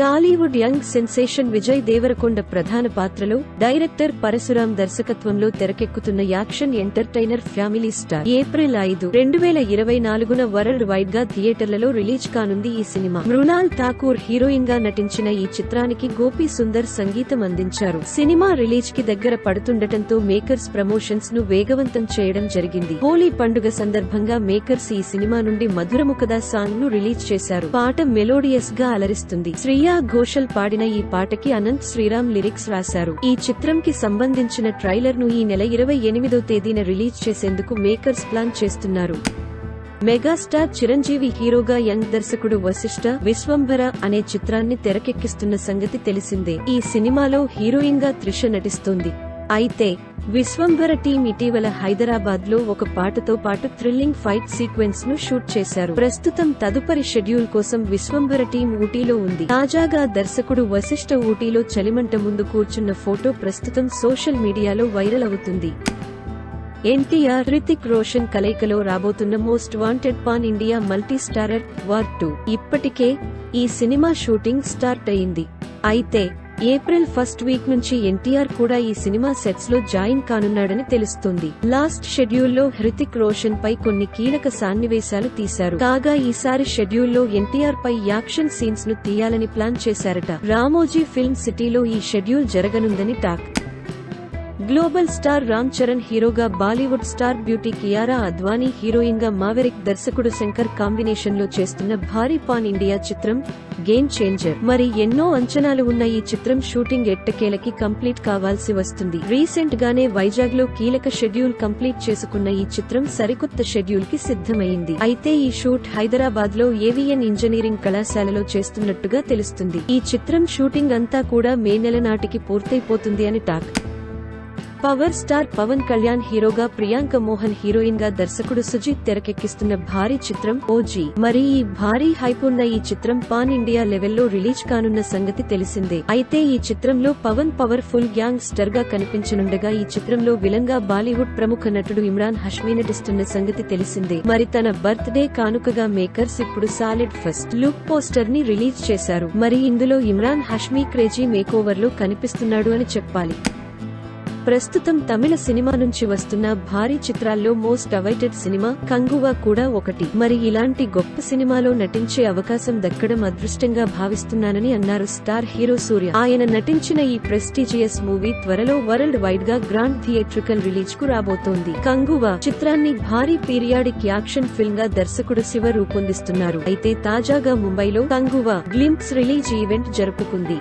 Tollywood young sensation Vijay Deverakonda ప్రధాన పాత్రలో, director Parasuram దర్శకత్వంలో తెరకెక్కుతున్న action entertainer family star April 5, 2024న వరల్డ్ వైడ్ గా థియేటర్లలో రిలీజ్ కానుంది. ఈ సినిమా మృణాల్ ఠాకూర్ హీరోయిన్ గా నటించిన ఈ చిత్రానికి గోపి సుందర్ సంగీతం అందించారు. సినిమా రిలీజ్ కి దగ్గర పడుతుండటంతో మేకర్స్ ప్రమోషన్స్ ను వేగవంతం చేయడం జరిగింది. హోలీ పండుగ సందర్భంగా మేకర్స్ ఈ సినిమా నుండి మధురముఖదా సాంగ్ ను రిలీజ్ చేశారు. పాట మెలోడియస్ గా అలరిస్తుంది. శ్రేయా ఘోషల్ పాడిన ఈ పాటకి అనంత్ శ్రీరామ్ లిరిక్స్ రాశారు. ఈ చిత్రంకి సంబంధించిన ట్రైలర్ ను ఈ నెల 28వ తేదీన రిలీజ్ చేసేందుకు మేకర్స్ ప్లాన్ చేస్తున్నారు. మెగాస్టార్ చిరంజీవి హీరోగా యంగ్ దర్శకుడు వశిష్ఠ విశ్వంభర అనే చిత్రాన్ని తెరకెక్కిస్తున్న సంగతి తెలిసిందే. ఈ సినిమాలో హీరోయిన్ గా త్రిష నటిస్తోంది. అయితే విశ్వంభర టీం ఇటీవల హైదరాబాద్ లో ఒక పాటతో పాటు థ్రిల్లింగ్ ఫైట్ సీక్వెన్స్ ను షూట్ చేశారు. ప్రస్తుతం తదుపరి షెడ్యూల్ కోసం విశ్వంభర టీం ఊటీలో ఉంది. తాజాగా దర్శకుడు వశిష్ఠ ఊటీలో చలిమంట ముందు కూర్చున్న ఫోటో ప్రస్తుతం సోషల్ మీడియాలో వైరల్ అవుతుంది. ఎన్టీఆర్, హృతిక్ రోషన్ కలయికలో రాబోతున్న most wanted pan India multi starrer war 2 ఇప్పటికే ఈ సినిమా షూటింగ్ స్టార్ట్ అయింది. అయితే ఏప్రిల్ ఫస్ట్ వీక్ నుంచి ఎన్టీఆర్ కూడా ఈ సినిమా సెట్స్ లో జాయిన్ కానున్నాడని తెలుస్తోంది. లాస్ట్ షెడ్యూల్ లో హృతిక్ రోషన్ పై కొన్ని కీలక సన్నివేశాలు తీశారు. కాగా ఈసారి షెడ్యూల్ లో ఎన్టీఆర్ పై యాక్షన్ సీన్స్ ను తీయాలని ప్లాన్ చేశారట. రామోజీ ఫిల్మ్ సిటీలో ఈ షెడ్యూల్ జరగనుందని talk. Global star Ram Charan హీరోగా, Bollywood star beauty Kiara Advani heroine గా, మావెరిక్ దర్శకుడు శంకర్ కాంబినేషన్ లో చేస్తున్న భారీ పాన్ ఇండియా చిత్రం గేమ్ చేంజర్. మరి ఎన్నో అంచనాలు ఉన్న ఈ చిత్రం షూటింగ్ ఎట్టకేలకి కంప్లీట్ కావాల్సి వస్తుంది. రీసెంట్ గానే వైజాగ్ లో కీలక షెడ్యూల్ కంప్లీట్ చేసుకున్న ఈ చిత్రం సరికొత్త షెడ్యూల్ కి సిద్ధమైంది. అయితే ఈ షూట్ హైదరాబాద్ లో ఏవిఎన్ ఇంజనీరింగ్ కళాశాలలో చేస్తున్నట్టుగా తెలుస్తుంది. ఈ చిత్రం షూటింగ్ అంతా కూడా మే నెల నాటికి పూర్తయిపోతుంది అని talk. Power star Pawan Kalyan హీరోగా, ప్రియాంక మోహన్ హీరోయిన్ గా దర్శకుడు సుజిత్ తెరకెక్కిస్తున్న భారీ చిత్రం ఓజీ. మరి ఈ భారీ హైప్ ఉన్న ఈ చిత్రం పాన్ ఇండియా లెవెల్లో రిలీజ్ కానున్న సంగతి తెలిసిందే. అయితే ఈ చిత్రంలో పవన్ పవర్ఫుల్ గ్యాంగ్ స్టర్ గా కనిపించనుండగా, ఈ చిత్రంలో విలన్ గా బాలీవుడ్ ప్రముఖ నటుడు ఇమ్రాన్ హష్మీ నటిస్తున్న సంగతి తెలిసిందే. మరి తన బర్త్ డే కానుకగా మేకర్స్ ఇప్పుడు సాలిడ్ ఫస్ట్ లుక్ పోస్టర్ ని రిలీజ్ చేశారు. మరి ఇందులో ఇమ్రాన్ హష్మీ క్రేజీ మేకోవర్ లో కనిపిస్తున్నాడు అని చెప్పాలి. ప్రస్తుతం తమిళ సినిమా నుంచి వస్తున్న భారీ చిత్రాల్లో మోస్ట్ అవైటెడ్ సినిమా కంగువా కూడా ఒకటి. మరి ఇలాంటి గొప్ప సినిమాలో నటించే అవకాశం దక్కడం అదృష్టంగా భావిస్తున్నానని అన్నారు స్టార్ హీరో సూర్య. ఆయన నటించిన ఈ ప్రెస్టీజియస్ మూవీ త్వరలో వరల్డ్ వైడ్ గా గ్రాండ్ థియేట్రికల్ రిలీజ్ కు రాబోతోంది. కంగువా చిత్రాన్ని భారీ పీరియాడిక్ యాక్షన్ ఫిల్మ్ గా దర్శకుడు శివ రూపొందిస్తున్నారు. అయితే తాజాగా ముంబైలో కంగువా గ్లింప్స్ రిలీజ్ ఈవెంట్ జరుపుకుంది.